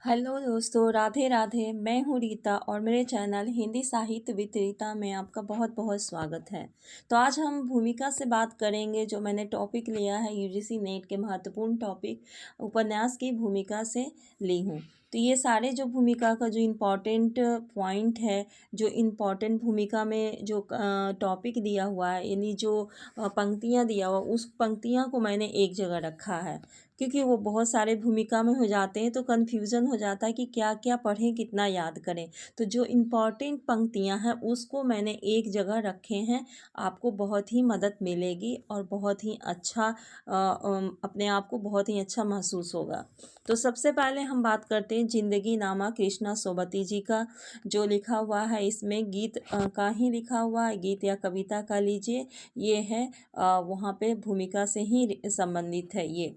Hello दोस्तों, राधे राधे। मैं हूँ रीता और मेरे चैनल हिंदी साहित्य विद रीता में आपका बहुत बहुत स्वागत है। तो आज हम भूमिका से बात करेंगे। जो मैंने टॉपिक लिया है यूजीसी नेट के महत्वपूर्ण टॉपिक उपन्यास की भूमिका से ली हूँ। तो ये सारे जो भूमिका का जो इम्पोर्टेंट पॉइंट है, जो इम्पोर्टेंट भूमिका में जो टॉपिक दिया हुआ है, यानी जो पंक्तियाँ दिया हुआ, उस पंक्तियाँ को मैंने एक जगह रखा है, क्योंकि वो बहुत सारे भूमिका में हो जाते हैं तो कन्फ्यूज़न हो जाता है कि क्या क्या पढ़ें, कितना याद करें। तो जो इम्पॉर्टेंट पंक्तियां हैं उसको मैंने एक जगह रखे हैं। आपको बहुत ही मदद मिलेगी और बहुत ही अच्छा अपने आप को बहुत ही अच्छा महसूस होगा। तो सबसे पहले हम बात करते हैं जिंदगी नामा कृष्णा सोबती जी का। जो लिखा हुआ है इसमें गीत का ही लिखा हुआ है, गीत या कविता का लीजिए। ये है वहाँ पे भूमिका से ही संबंधित है। ये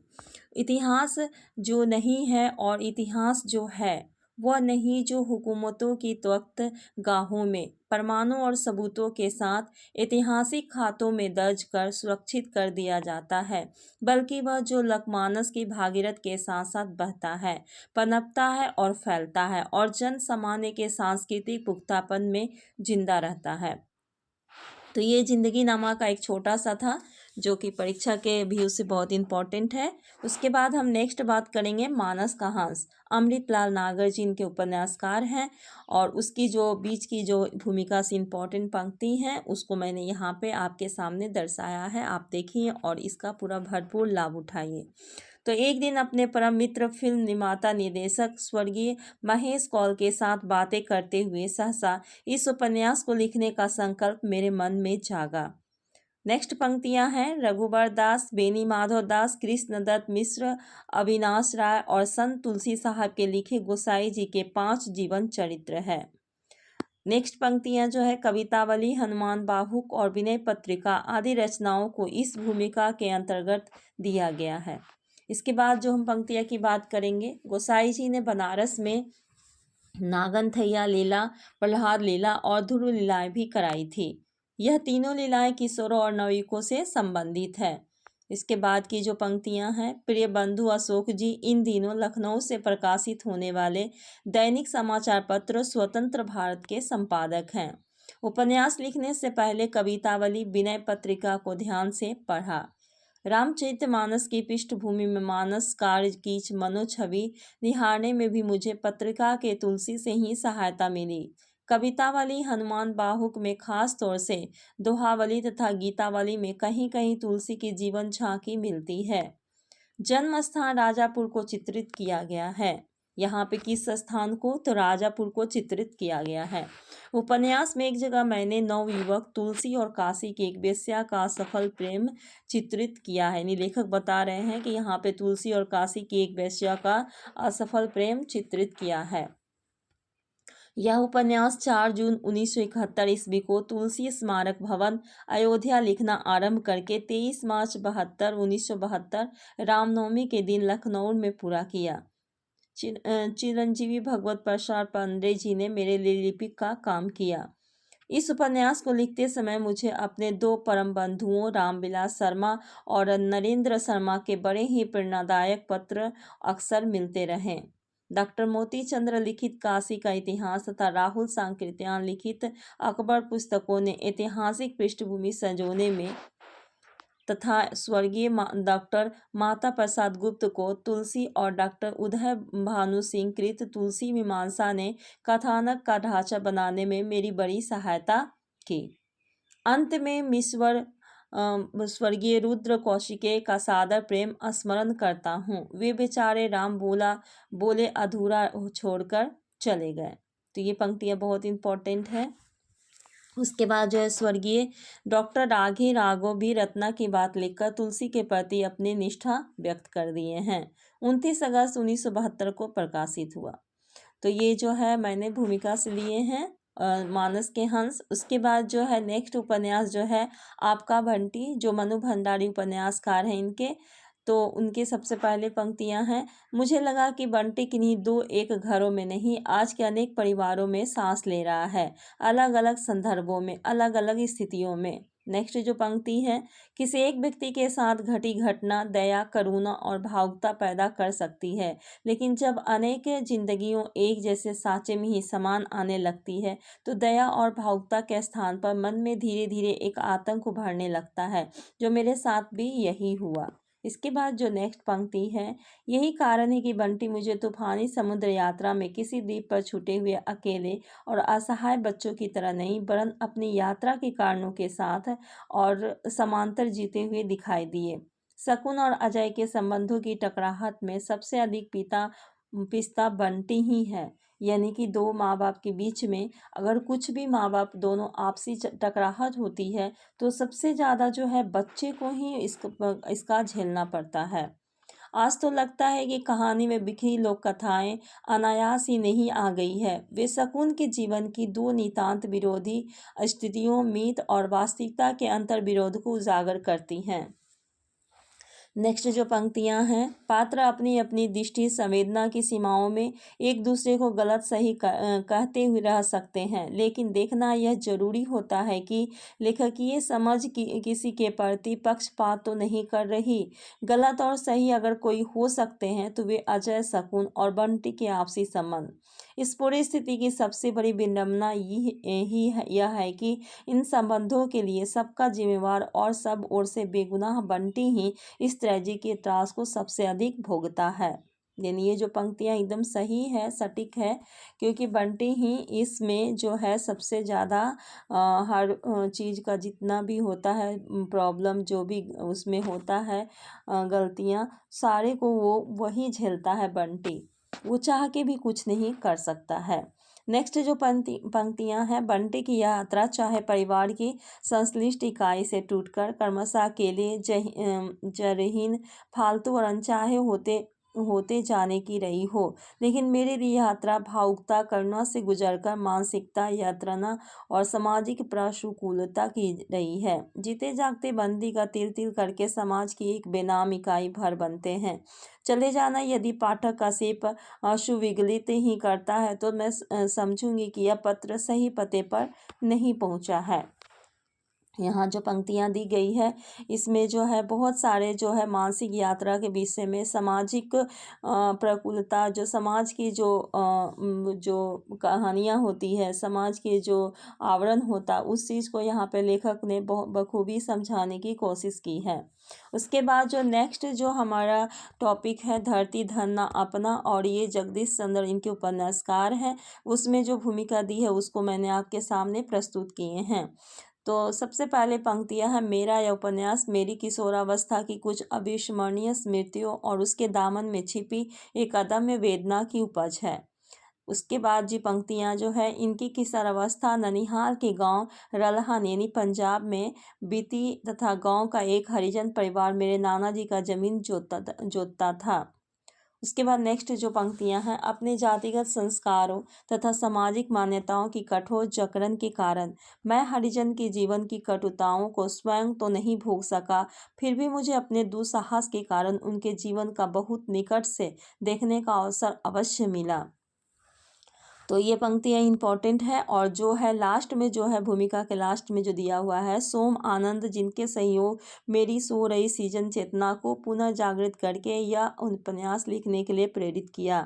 इतिहास जो नहीं है और इतिहास जो है वह नहीं, जो हुकूमतों की त्वक्त गाहों में प्रमाणों और सबूतों के साथ ऐतिहासिक खातों में दर्ज कर सुरक्षित कर दिया जाता है, बल्कि वह जो लोकमानस की भागीरथ के साथ साथ बहता है, पनपता है और फैलता है और जन सामान्य के सांस्कृतिक पुख्तापन में जिंदा रहता है। तो ये जिंदगी नामा का एक छोटा सा था जो कि परीक्षा के व्यू से बहुत इंपॉर्टेंट है। उसके बाद हम नेक्स्ट बात करेंगे मानस का हंस। अमृतलाल नागर जी इनके उपन्यासकार हैं और उसकी जो बीच की जो भूमिका से इम्पोर्टेंट पंक्ति हैं उसको मैंने यहाँ पे आपके सामने दर्शाया है। आप देखिए और इसका पूरा भरपूर लाभ उठाइए। तो एक दिन अपने परम मित्र फिल्म निर्माता निर्देशक स्वर्गीय महेश कौल के साथ बातें करते हुए सहसा इस उपन्यास को लिखने का संकल्प मेरे मन में जागा। नेक्स्ट पंक्तियां हैं रघुबर दास, बेनी माधव दास, कृष्ण दत्त मिश्र, अविनाश राय और संत तुलसी साहब के लिखे गोसाई जी के 5 जीवन चरित्र है। नेक्स्ट पंक्तियां जो है कवितावली, हनुमान बाहुक और विनय पत्रिका आदि रचनाओं को इस भूमिका के अंतर्गत दिया गया है। इसके बाद जो हम पंक्तियां की बात करेंगे, गोसाई जी ने बनारस में नागनथैया लीला, प्रहलाद लीला और ध्रुव लीलाएं भी कराई थी। यह तीनों लीलाएं किशोरों और नवयुवकों से संबंधित है। इसके बाद की जो पंक्तियां हैं, प्रिय बंधु अशोक जी इन दिनों लखनऊ से प्रकाशित होने वाले दैनिक समाचार पत्र स्वतंत्र भारत के संपादक हैं। उपन्यास लिखने से पहले कवितावली विनय पत्रिका को ध्यान से पढ़ा। रामचरितमानस की पृष्ठभूमि में मानस कार्य की मनोछवि निहारने में भी मुझे पत्रिका के तुलसी से ही सहायता मिली। कवितावली हनुमान बाहुक में खास तौर से दोहावली तथा गीतावली में कहीं कहीं तुलसी की जीवन झांकी मिलती है। जन्म स्थान राजापुर को चित्रित किया गया है। यहाँ पे किस स्थान को, तो राजापुर को चित्रित किया गया है। उपन्यास में एक जगह मैंने नवयुवक तुलसी और काशी की एक वेश्या का सफल प्रेम चित्रित किया है। यानी लेखक बता रहे हैं कि यहाँ पे तुलसी और काशी की एक वेश्या का असफल प्रेम चित्रित किया है। यह उपन्यास 4 जून 1971 ईस्वी को तुलसी स्मारक भवन अयोध्या लिखना आरंभ करके 23 मार्च 1972 रामनवमी के दिन लखनऊ में पूरा किया। चिरंजीवी भगवत प्रसाद पांडे जी ने मेरे लिए लिपिक का काम किया। इस उपन्यास को लिखते समय मुझे अपने 2 परम बंधुओं रामविलास शर्मा और नरेंद्र शर्मा के बड़े ही प्रेरणादायक पत्र अक्सर मिलते रहे। डॉक्टर मोती चंद्र लिखित काशी का इतिहास तथा राहुल सांकृत्यायन लिखित अकबर पुस्तकों ने ऐतिहासिक पृष्ठभूमि संजोने में तथा स्वर्गीय डॉक्टर माता प्रसाद गुप्त को तुलसी और डॉक्टर उदय भानु सिंह कृत तुलसी मीमांसा ने कथानक का ढांचा बनाने में मेरी बड़ी सहायता की। अंत में मिश्वर स्वर्गीय रुद्र कौशिके का सादर प्रेम स्मरण करता हूँ। वे बेचारे राम बोले अधूरा छोड़कर चले गए। तो ये पंक्तियाँ बहुत इंपॉर्टेंट है। उसके बाद जो है स्वर्गीय डॉक्टर राघे राघव भी रत्ना की बात लिखकर तुलसी के प्रति अपनी निष्ठा व्यक्त कर दिए हैं। 29 अगस्त 1972 को प्रकाशित हुआ। तो ये जो है मैंने भूमिका से लिए हैं मानस के हंस। उसके बाद जो है नेक्स्ट उपन्यास जो है आपका बंटी, जो मनु भंडारी उपन्यासकार हैं इनके। तो उनके सबसे पहले पंक्तियां हैं, मुझे लगा कि बंटी किन्हीं 2-1 घरों में नहीं, आज के अनेक परिवारों में सांस ले रहा है, अलग अलग संदर्भों में, अलग अलग स्थितियों में। नेक्स्ट जो पंक्ति है, किसी एक व्यक्ति के साथ घटी घटना दया, करुणा और भावुकता पैदा कर सकती है, लेकिन जब अनेक जिंदगियों एक जैसे सांचे में ही समान आने लगती है तो दया और भावुकता के स्थान पर मन में धीरे धीरे एक आतंक उभरने लगता है, जो मेरे साथ भी यही हुआ। इसके बाद जो नेक्स्ट पंक्ति है, यही कारण है कि बंटी मुझे तूफानी समुद्र यात्रा में किसी द्वीप पर छूटे हुए अकेले और असहाय बच्चों की तरह नहीं, वरन अपनी यात्रा के कारणों के साथ और समांतर जीते हुए दिखाई दिए। शकुन और अजय के संबंधों की टकराहट में सबसे अधिक पिस्ता बंटी ही है। यानी कि दो माँ बाप के बीच में अगर कुछ भी माँ बाप दोनों आपसी टकराहट होती है तो सबसे ज़्यादा जो है बच्चे को ही इसका झेलना पड़ता है। आज तो लगता है कि कहानी में बिखरी लोक कथाएं अनायास ही नहीं आ गई है। वे शकुन के जीवन की दो नितांत विरोधी स्थितियों, मीत और वास्तविकता के अंतर विरोध को उजागर करती हैं। नेक्स्ट जो पंक्तियां हैं, पात्र अपनी अपनी दृष्टि संवेदना की सीमाओं में एक दूसरे को गलत सही कहते हुए रह सकते हैं, लेकिन देखना यह जरूरी होता है कि लेखकीय समझ किसी के प्रति पक्षपात तो नहीं कर रही। गलत और सही अगर कोई हो सकते हैं तो वे अजय, शकुन और बंटी के आपसी संबंध। इस पूरी स्थिति की सबसे बड़ी विडंबना यह है कि इन संबंधों के लिए सबका जिम्मेवार और सब ओर से बेगुनाह बंटी ही इस ट्रेजेडी के त्रास को सबसे अधिक भोगता है। यानी ये जो पंक्तियां एकदम सही है, सटीक है, क्योंकि बंटी ही इसमें जो है सबसे ज़्यादा हर चीज़ का जितना भी होता है प्रॉब्लम, जो भी उसमें होता है गलतियां, सारे को वही झेलता है बंटी। वो चाह के भी कुछ नहीं कर सकता है। नेक्स्ट जो पंक्तियां हैं, बंटी की यात्रा चाहे परिवार की संश्लिष्ट इकाई से टूटकर क्रमशः अकेले, जरहीन, फालतू और अनचाहे होते जाने की रही हो, लेकिन मेरे लिए यात्रा भावुकता, करुणा से गुजरकर मानसिकता, यात्रा और सामाजिक प्रतिकूलता की रही है। जीते जागते बंदी का तिल तिल करके समाज की एक बेनाम इकाई भर बनते हैं। चले जाना यदि पाठक का सिर्फ सुविगलित ही करता है तो मैं समझूंगी कि यह पत्र सही पते पर नहीं पहुंचा है। यहाँ जो पंक्तियाँ दी गई है इसमें जो है बहुत सारे जो है मानसिक यात्रा के विषय में सामाजिक प्रतिकूलता, जो समाज की जो कहानियाँ होती है, समाज के जो आवरण होता, उस चीज़ को यहाँ पे लेखक ने बखूबी समझाने की कोशिश की है। उसके बाद जो नेक्स्ट जो हमारा टॉपिक है, धरती धरना अपना, और ये जगदीश चंद्र इनके उपन्यासकार हैं, उसमें जो भूमिका दी है उसको मैंने आपके सामने प्रस्तुत किए हैं। तो सबसे पहले पंक्तियां हैं, मेरा यह उपन्यास मेरी किशोरावस्था की कुछ अविस्मरणीय स्मृतियों और उसके दामन में छिपी एक अदम्य वेदना की उपज है। उसके बाद जी पंक्तियां जो है, इनकी किशोरावस्था ननिहाल के गांव रलहन यानी पंजाब में बीती तथा गांव का एक हरिजन परिवार मेरे नाना जी का जमीन जोतता था। उसके बाद नेक्स्ट जो पंक्तियां हैं, अपने जातिगत संस्कारों तथा सामाजिक मान्यताओं की कठोर जकड़न के कारण मैं हरिजन के जीवन की कटुताओं को स्वयं तो नहीं भोग सका, फिर भी मुझे अपने दुस्साहस के कारण उनके जीवन का बहुत निकट से देखने का अवसर अवश्य मिला। तो ये पंक्तियाँ इम्पॉर्टेंट है। और जो है लास्ट में जो है भूमिका के लास्ट में जो दिया हुआ है, सोम आनंद जिनके सहयोग मेरी सो रही सीजन चेतना को पुनः जागृत करके यह उपन्यास लिखने के लिए प्रेरित किया।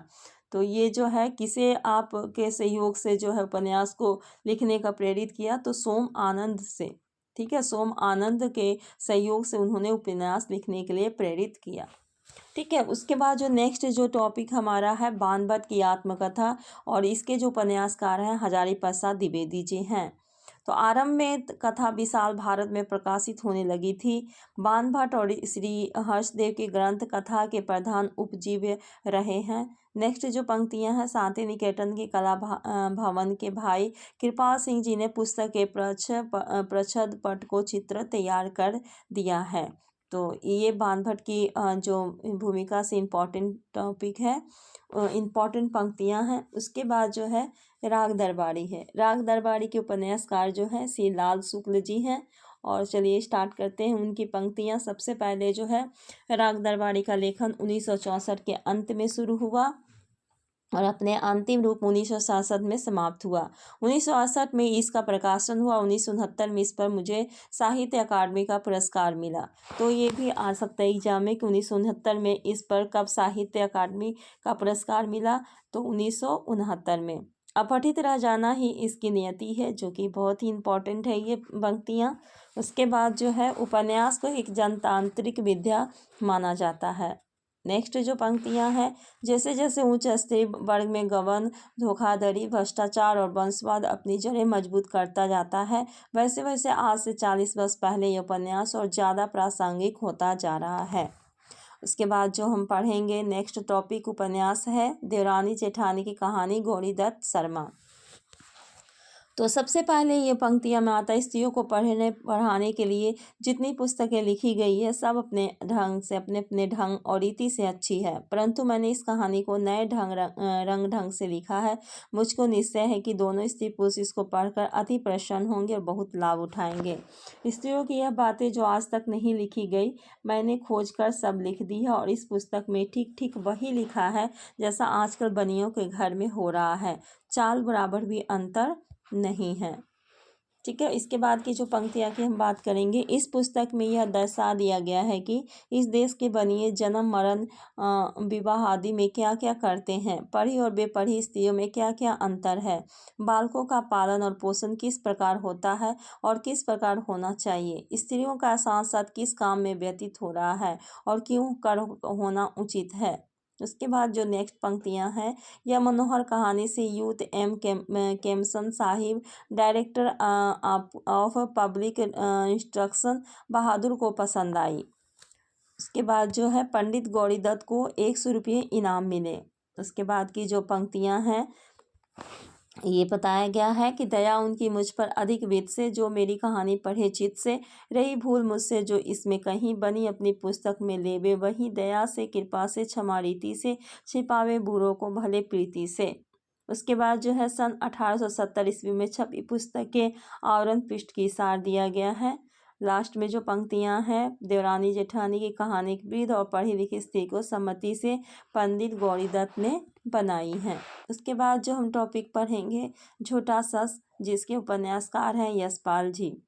तो ये जो है किसे आप के सहयोग से जो है उपन्यास को लिखने का प्रेरित किया, तो सोम आनंद से, ठीक है, सोम आनंद के सहयोग से उन्होंने उपन्यास लिखने के लिए प्रेरित किया। ठीक है। उसके बाद जो नेक्स्ट जो टॉपिक हमारा है, बाणभट्ट की आत्मकथा, और इसके जो उपन्यासकार हैं हजारी प्रसाद द्विवेदी जी हैं। तो आरंभ में कथा विशाल भारत में प्रकाशित होने लगी थी। बाणभट्ट और श्री हर्षदेव के ग्रंथ कथा के प्रधान उपजीव्य रहे हैं। नेक्स्ट जो पंक्तियां हैं, शांति निकेतन के कला भवन के भाई कृपाल सिंह जी ने पुस्तक के प्रच्छद पट को चित्र तैयार कर दिया है। तो ये बाणभट्ट की जो भूमिका से इम्पॉर्टेंट टॉपिक है, इम्पॉर्टेंट पंक्तियां हैं। उसके बाद जो है राग दरबारी है। राग दरबारी के उपन्यासकार जो है श्री लाल शुक्ल जी हैं। और चलिए स्टार्ट करते हैं उनकी पंक्तियां। सबसे पहले जो है राग दरबारी का लेखन 1964 के अंत में शुरू हुआ। और अपने अंतिम रूप 1967 में समाप्त हुआ। 1968 में इसका प्रकाशन हुआ। 1969 में इस पर मुझे साहित्य अकादमी का पुरस्कार मिला। तो ये भी आ सकता है एग्जाम में कि 1969 में इस पर कब साहित्य अकादमी का पुरस्कार मिला, तो 1969 में। अपठित रह जाना ही इसकी नियति है, जो कि बहुत ही इम्पोर्टेंट है ये पंक्तियाँ। उसके बाद जो है, उपन्यास को एक जनतांत्रिक विद्या माना जाता है। नेक्स्ट जो पंक्तियां हैं, जैसे जैसे उच्च स्तरीय वर्ग में गबन, धोखाधड़ी, भ्रष्टाचार और वंशवाद अपनी जड़ें मजबूत करता जाता है, वैसे वैसे आज से 40 वर्ष पहले यह उपन्यास और ज़्यादा प्रासंगिक होता जा रहा है। उसके बाद जो हम पढ़ेंगे नेक्स्ट टॉपिक उपन्यास है देवरानी जेठानी की कहानी, गौरीदत्त शर्मा। तो सबसे पहले ये पंक्तियाँ में आता है, स्त्रियों को पढ़ाने के लिए जितनी पुस्तकें लिखी गई है सब अपने ढंग से, अपने अपने ढंग और रीति से अच्छी है, परंतु मैंने इस कहानी को नए रंग ढंग से लिखा है। मुझको निश्चय है कि दोनों स्त्री पुरुष इसको पढ़कर अति प्रसन्न होंगे और बहुत लाभ उठाएंगे। स्त्रियों की यह बातें जो आज तक नहीं लिखी गई, मैंने खोज कर सब लिख दी है, और इस पुस्तक में ठीक ठीक वही लिखा है जैसा आजकल बनियों के घर में हो रहा है, चाल बराबर भी अंतर नहीं है। ठीक है, इसके बाद की जो पंक्तियाँ की हम बात करेंगे, इस पुस्तक में यह दर्शा दिया गया है कि इस देश के बनिए जन्म मरण विवाह आदि में क्या क्या करते हैं, पढ़ी और बेपढ़ी स्त्रियों में क्या क्या अंतर है, बालकों का पालन और पोषण किस प्रकार होता है और किस प्रकार होना चाहिए, स्त्रियों का साथ साथ किस काम में व्यतीत हो रहा है और क्यों कर होना उचित है। उसके बाद जो नेक्स्ट पंक्तियां हैं, यह मनोहर कहानी से यूथ Kempson sahib, director of public instruction, Bahadur को पसंद आई। उसके बाद जो है, पंडित गौरीदत्त को 100 रुपये इनाम मिले। उसके बाद की जो पंक्तियां हैं, ये बताया गया है कि दया उनकी मुझ पर अधिक विध से, जो मेरी कहानी पढ़े चित से, रही भूल मुझसे जो इसमें कहीं बनी अपनी पुस्तक में लेवे, वही दया से कृपा से क्षमा रीति से, छिपावे बूढ़ों को भले प्रीति से। उसके बाद जो है, सन 1870 ईस्वी में छपी पुस्तक के आवरण पृष्ठ की सार दिया गया है। लास्ट में जो पंक्तियां हैं, देवरानी जेठानी की कहानी एक वृद्ध और पढ़ी लिखी स्त्री को सम्मति से पंडित गौरीदत्त ने बनाई हैं। उसके बाद जो हम टॉपिक पढ़ेंगे, झूठा सच, जिसके उपन्यासकार हैं यशपाल जी।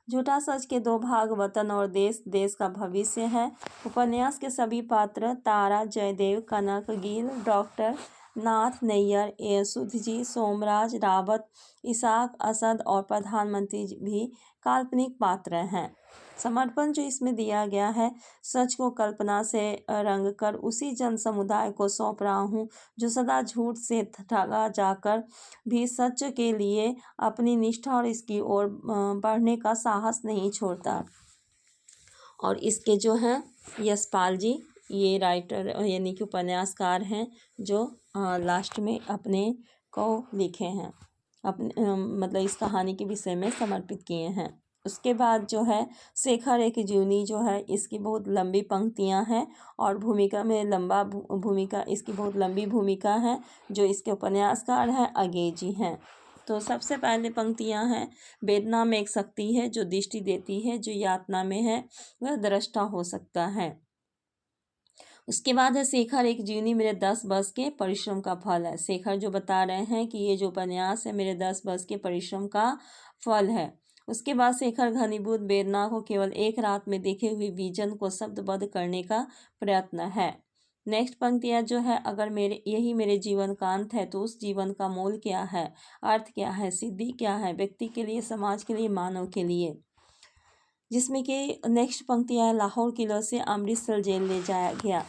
झूठा सच के 2 भाग, वतन और देश, देश का भविष्य है। उपन्यास के सभी पात्र तारा, जयदेव, कनक, गील, डॉक्टर नाथ, नैयर, सुध जी, सोमराज, रावत, इसाक, असद और प्रधानमंत्री भी काल्पनिक पात्र हैं। समर्पण जो इसमें दिया गया है, सच को कल्पना से रंग कर उसी जन समुदाय को सौंप रहा हूँ जो सदा झूठ से ठगा जाकर भी सच के लिए अपनी निष्ठा और इसकी ओर बढ़ने का साहस नहीं छोड़ता। और इसके जो हैं यशपाल जी, ये राइटर यानी कि उपन्यासकार हैं, जो लास्ट में अपने को लिखे हैं, अपने मतलब इस कहानी के विषय में समर्पित किए हैं। उसके बाद जो है, शेखर एक जीवनी जो है, इसकी बहुत लंबी पंक्तियां हैं और भूमिका में लंबा भूमिका इसकी बहुत लंबी भूमिका है। जो इसके उपन्यासकार हैं अज्ञे जी हैं। तो सबसे पहले पंक्तियां हैं, वेदना में एक शक्ति है जो दृष्टि देती है, जो यातना में है वह दृष्टा हो सकता है। उसके बाद है, शेखर एक जीवनी मेरे 10 वर्ष के परिश्रम का फल है। शेखर जो बता रहे हैं कि ये जो उपन्यास है मेरे 10 वर्ष के परिश्रम का फल है। उसके बाद शेखर घनीभूत वेदना को केवल एक रात में देखे हुए विजन को शब्दबद्ध करने का प्रयत्न है। नेक्स्ट पंक्तियाँ जो है, अगर यही मेरे जीवन का अंत है तो उस जीवन का मूल क्या है, अर्थ क्या है, सिद्धि क्या है, व्यक्ति के लिए, समाज के लिए, मानव के लिए। जिसमें कि नेक्स्ट पंक्तियाँ, लाहौर किले से अमृतसर जेल ले जाया गया।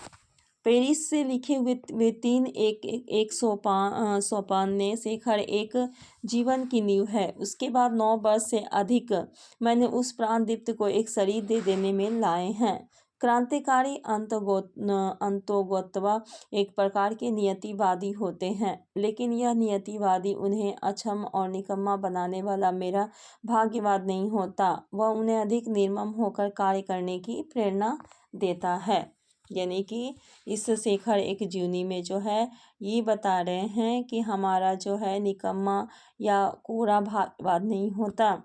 पेरिस से लिखे हुए वे 3 एक सोपान ने शेखर एक जीवन की नींव है। उसके बाद 9 वर्ष से अधिक मैंने उस प्राणदीप्त को एक शरीर दे देने में लाए हैं। क्रांतिकारी अंतोगत्वा एक प्रकार के नियतिवादी होते हैं, लेकिन यह नियतिवादी उन्हें अक्षम और निकम्मा बनाने वाला मेरा भाग्यवाद नहीं होता, वह उन्हें अधिक निर्मम होकर कार्य करने की प्रेरणा देता है। यानी कि इस शेखर एक जीवनी में जो है ये बता रहे हैं कि हमारा जो है निकम्मा या कोरा भाग्यवाद नहीं होता,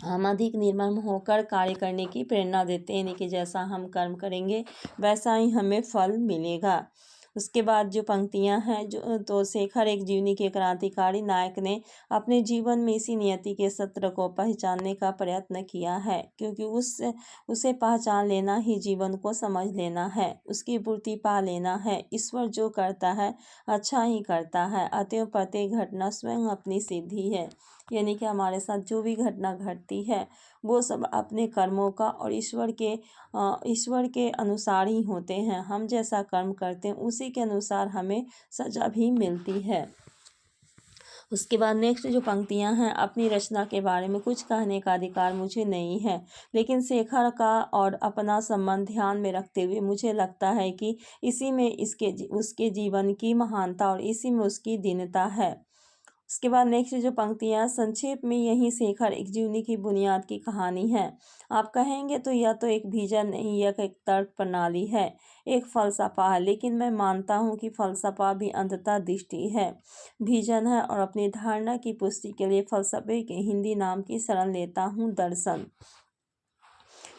हम अधिक निर्मम होकर कार्य करने की प्रेरणा देते हैं, यानी कि जैसा हम कर्म करेंगे वैसा ही हमें फल मिलेगा। उसके बाद जो पंक्तियां हैं जो तो शेखर एक जीवनी के क्रांतिकारी नायक ने अपने जीवन में इसी नियति के सत्य को पहचानने का प्रयत्न किया है, क्योंकि उसे पहचान लेना ही जीवन को समझ लेना है, उसकी पूर्ति पा लेना है। ईश्वर जो करता है अच्छा ही करता है, अतएव प्रत्येक घटना स्वयं अपनी सिद्धि है। यानी कि हमारे साथ जो भी घटना घटती है वो सब अपने कर्मों का और ईश्वर के अनुसार ही होते हैं। हम जैसा कर्म करते हैं उसी के अनुसार हमें सजा भी मिलती है। उसके बाद नेक्स्ट जो पंक्तियां हैं, अपनी रचना के बारे में कुछ कहने का अधिकार मुझे नहीं है, लेकिन शेखर का और अपना संबंध ध्यान में रखते हुए मुझे लगता है कि इसी में उसके जीवन की महानता और इसी में उसकी दीनता है। उसके बाद नेक्स्ट जो पंक्तियां, संक्षेप में यही शेखर एक जीवनी की बुनियाद की कहानी है। आप कहेंगे तो यह तो एक विजन नहीं, यह एक तर्क प्रणाली है, एक फलसफा है, लेकिन मैं मानता हूँ कि फलसफा भी अंततः दृष्टि है, विजन है, और अपनी धारणा की पुष्टि के लिए फलसफे के हिंदी नाम की शरण लेता हूँ, दर्शन।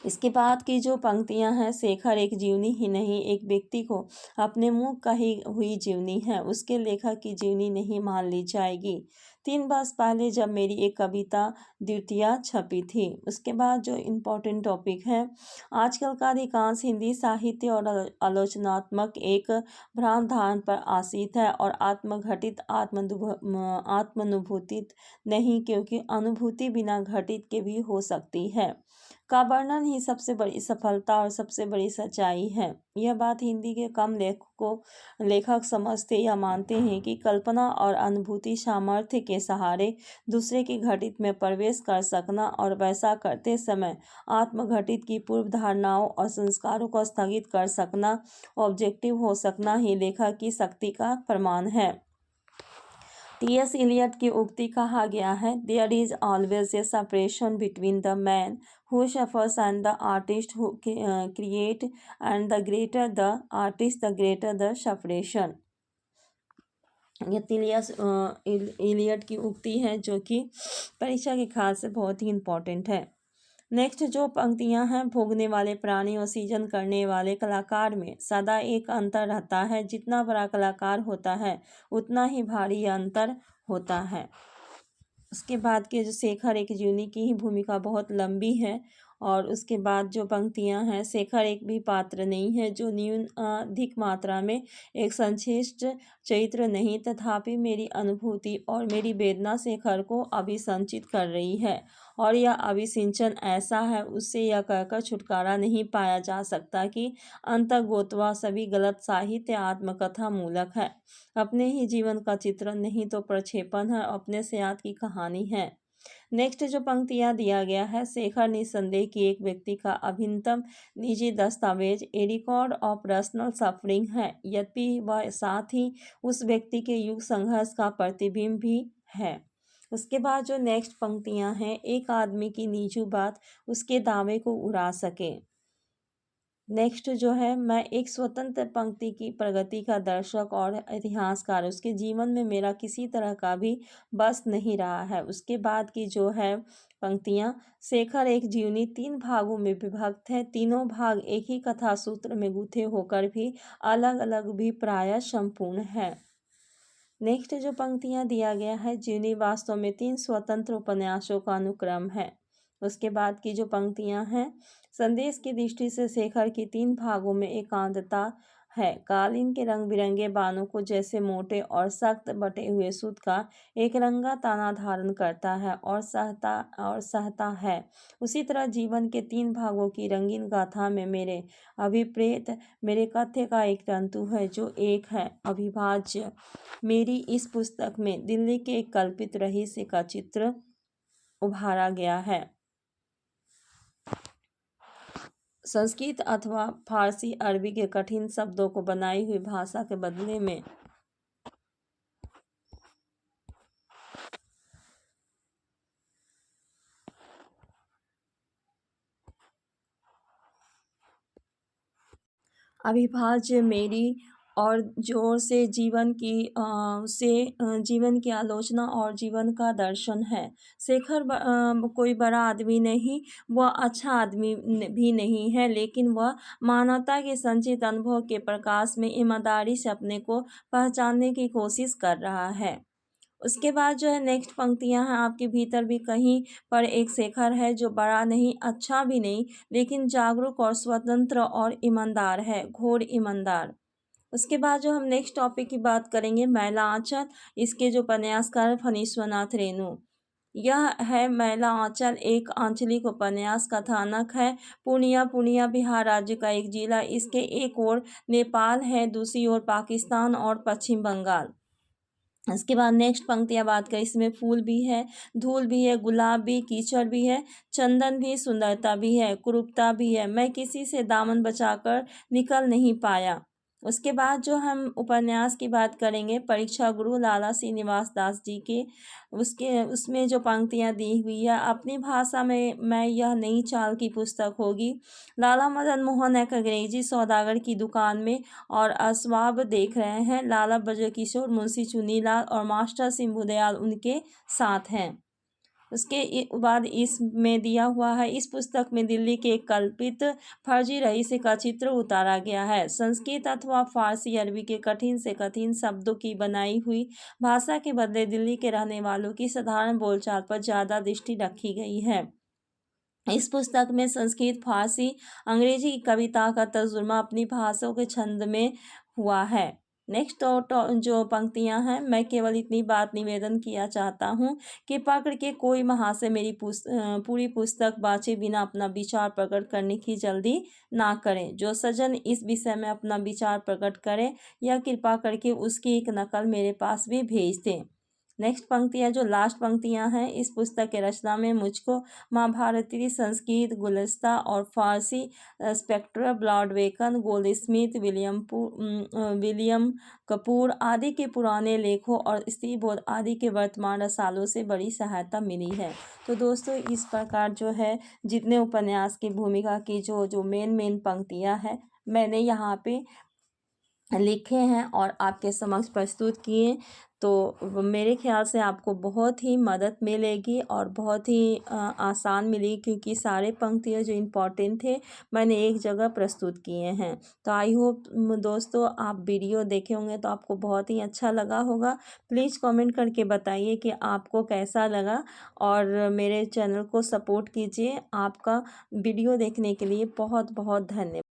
इसके बाद की जो पंक्तियां हैं, शेखर एक जीवनी ही नहीं, एक व्यक्ति को अपने मुंह कही हुई जीवनी है, उसके लेखक की जीवनी नहीं मान ली जाएगी। 3 वर्ष पहले जब मेरी एक कविता द्वितीया छपी थी। उसके बाद जो इम्पोर्टेंट टॉपिक है, आजकल का अधिकांश हिंदी साहित्य और आलोचनात्मक एक भ्रांत धारणा पर आश्रित है और आत्मघटित आत्मानुभूति नहीं, क्योंकि अनुभूति बिना घटित के भी हो सकती है। का वर्णन ही सबसे बड़ी सफलता और सबसे बड़ी सच्चाई है। यह बात हिंदी के कम लेखक समझते या मानते हैं कि कल्पना और अनुभूति सामर्थ्य के सहारे दूसरे की घटित में प्रवेश कर सकना और वैसा करते समय आत्मघटित की पूर्व धारणाओं और संस्कारों को स्थगित कर सकना, ऑब्जेक्टिव हो सकना ही लेखक की शक्ति का प्रमाण है। टी.एस. इलियट की उक्ति कहा गया है, there is always a separation between the man who suffers and the artist who create, and the greater the artist the greater the separation। ये टी.एस. इलियट की उक्ति है जो कि परीक्षा के ख्याल से बहुत ही इम्पोर्टेंट है। नेक्स्ट जो पंक्तियां हैं, भोगने वाले प्राणी और सृजन करने वाले कलाकार में सदा एक अंतर रहता है, जितना बड़ा कलाकार होता है उतना ही भारी अंतर होता है। उसके बाद के जो शेखर एक जीवनी की ही भूमिका बहुत लंबी है, और उसके बाद जो पंक्तियां हैं, शेखर एक भी पात्र नहीं है जो न्यून अधिक मात्रा में एक संश्लिष्ट चरित्र नहीं, तथापि मेरी अनुभूति और मेरी वेदना शेखर को अभिसंचित कर रही है, और यह अभिसिंचन ऐसा है उससे यह कहकर छुटकारा नहीं पाया जा सकता कि अंतर्गोतवा सभी गलत साहित्य आत्मकथा मूलक है, अपने ही जीवन का चित्रण नहीं तो प्रक्षेपण है, अपने से याद की कहानी है। नेक्स्ट जो पंक्तियां दिया गया है, शेखर निसंदेह कि एक व्यक्ति का अभिन्नतम निजी दस्तावेज ए रिकॉर्ड ऑफ पर्सनल सफरिंग है, यद्यपि वह साथ ही उस व्यक्ति के युग संघर्ष का प्रतिबिंब भी है। उसके बाद जो नेक्स्ट पंक्तियां हैं, एक आदमी की निजी बात उसके दावे को उड़ा सके। नेक्स्ट जो है, मैं एक स्वतंत्र पंक्ति की प्रगति का दर्शक और इतिहासकार, उसके जीवन में मेरा किसी तरह का भी बस नहीं रहा है। उसके बाद की जो है पंक्तियां, शेखर एक जीवनी 3 भागों में विभक्त है, तीनों भाग एक ही कथा सूत्र में गुथे होकर भी अलग अलग भी प्रायः संपूर्ण है। नेक्स्ट जो पंक्तियां दिया गया है, जीवनी वास्तव में 3 स्वतंत्र उपन्यासों का अनुक्रम है। उसके बाद की जो पंक्तियां हैं, संदेश की दृष्टि से शेखर की 3 भागों में एकांतता है, कालीन के रंग बिरंगे बानों को जैसे मोटे और सख्त बटे हुए सूत का एक रंगा ताना धारण करता है और सहता है, उसी तरह जीवन के 3 भागों की रंगीन गाथा में मेरे अभिप्रेत मेरे कथ्य का एक तंतु है जो एक है, अविभाज्य। मेरी इस पुस्तक में दिल्ली के एक कल्पित रहस्य का चित्र उभारा गया है। संस्कृत अथवा फारसी अरबी के कठिन शब्दों को बनाई हुई भाषा के बदले में अविभाज्य मेरी और जोर से जीवन की आलोचना और जीवन का दर्शन है। शेखर कोई बड़ा आदमी नहीं, वह अच्छा आदमी भी नहीं है, लेकिन वह मानवता के संचित अनुभव के प्रकाश में ईमानदारी से अपने को पहचानने की कोशिश कर रहा है। उसके बाद जो है नेक्स्ट पंक्तियां हैं, आपके भीतर भी कहीं पर एक शेखर है जो बड़ा नहीं, अच्छा भी नहीं, लेकिन जागरूक और स्वतंत्र और ईमानदार है, घोर ईमानदार। उसके बाद जो हम नेक्स्ट टॉपिक की बात करेंगे, मैला आंचल। इसके जो उपन्यासकार फणीश्वरनाथ रेणु। यह है मैला आंचल, एक आंचलिक उपन्यास कथानक है। पूर्णिया बिहार राज्य का एक जिला। इसके एक ओर नेपाल है, दूसरी ओर पाकिस्तान और पश्चिम बंगाल। इसके बाद नेक्स्ट पंक्तियाँ बात करें, इसमें फूल भी है, धूल भी है, गुलाब भी, कीचड़ भी है, चंदन भी, सुंदरता भी है, कुरूपता भी है, मैं किसी से दामन बचाकर निकल नहीं पाया। उसके बाद जो हम उपन्यास की बात करेंगे, परीक्षा गुरु लाला श्रीनिवास दास जी के, उसमें जो पंक्तियाँ दी हुई है, अपनी भाषा में मैं यह नई चाल की पुस्तक होगी। लाला मदन मोहन एक अंग्रेजी सौदागर की दुकान में और असबाब देख रहे हैं। लाला ब्रजकिशोर, मुंशी चुनीलाल और मास्टर सिंह उनके साथ हैं। उसके बाद इसमें दिया हुआ है, इस पुस्तक में दिल्ली के एक कल्पित फर्जी रईस का चित्र उतारा गया है। संस्कृत अथवा फारसी अरबी के कठिन से कठिन शब्दों की बनाई हुई भाषा के बदले दिल्ली के रहने वालों की साधारण बोलचाल पर ज़्यादा दृष्टि रखी गई है। इस पुस्तक में संस्कृत, फारसी, अंग्रेजी की कविता का तर्जुमा अपनी भाषाओं के छंद में हुआ है। नेक्स्ट जो पंक्तियां हैं, मैं केवल इतनी बात निवेदन किया चाहता हूँ, कृपा करके कोई महाशय मेरी पूरी पुस्तक बाँचे बिना अपना विचार प्रकट करने की जल्दी ना करें। जो सज्जन इस विषय में अपना विचार प्रकट करें, या कृपा करके उसकी एक नकल मेरे पास भी भेज दें। नेक्स्ट पंक्तियाँ जो लास्ट पंक्तियाँ हैं, इस पुस्तक के रचना में मुझको महाभारती, संस्कृत, गुलस्ता और फारसी, स्पेक्टर, ब्रॉडवेकन, गोल्डस्मिथ, विलियम कपूर आदि के पुराने लेखों और स्त्रीबोध आदि के वर्तमान रसालों से बड़ी सहायता मिली है। तो दोस्तों, इस प्रकार जो है जितने उपन्यास की भूमिका की जो मेन पंक्तियाँ हैं, मैंने यहाँ पे लिखे हैं और आपके समक्ष प्रस्तुत किए। तो मेरे ख्याल से आपको बहुत ही मदद मिलेगी और बहुत ही आसान मिलेगी, क्योंकि सारे पंक्तियाँ जो इम्पोर्टेंट थे मैंने एक जगह प्रस्तुत किए हैं। तो आई होप दोस्तों आप वीडियो देखे होंगे तो आपको बहुत ही अच्छा लगा होगा। प्लीज़ कमेंट करके बताइए कि आपको कैसा लगा, और मेरे चैनल को सपोर्ट कीजिए। आपका वीडियो देखने के लिए बहुत बहुत धन्यवाद।